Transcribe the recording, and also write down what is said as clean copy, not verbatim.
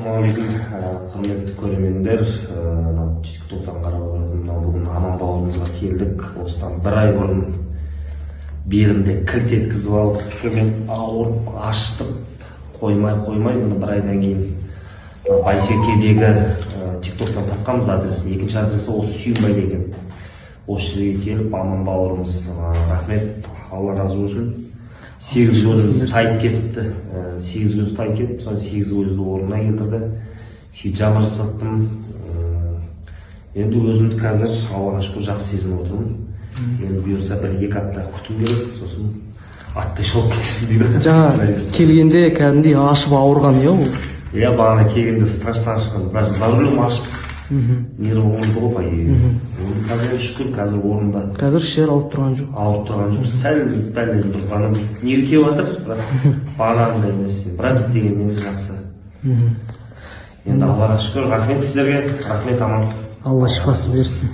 Ассалаумағалейкум, құрметті көрермендер, TikToktан қарап отыратын бүгін Аман бауырымызға келдік. Осыдан бір ай бұрын белімде кілт еткізіп алып, мен ауырып ашытып қоймай, міне бір айдан кейін Байсеркедегі TikToктан тапқанбыз адресін. Екінші адресі осы Сүйінбай деген. Осы жерге келіп, Аман бауырымыз рахмет, Алла разы болсын. 8 көзіміз тайып кетіпті. 8 көз тайып кетіп, сол 8 көзді орнына келтірді. Хиджабы жасаттым. Енді өзімді қазір Аллаға шүкір жақсы сезініп отырмын. Енді бұйырса бір 2 апта күтім керек, сосын аттай шауып кетсін дейді. Жаңа келгенде кәдімгідей ашып ауырған иә ол? Иә, бағана келгенде страшно ашқан. Даже за рулем ашып нервы болмайды ғой, по идее. Қазір шүкір, қазір орнында. Қазір ішер ауырып тұрған жоқ. Ауырып тұрған жоқ. Сәл бәлен бір ғана неге келіп жатыр, бірақ бағанағындай емес. Бірақ дегенмен жақсы. Енді Аллаға шүкір, рахмет сіздерге, рахмет Аман. Алла шипасын берсін.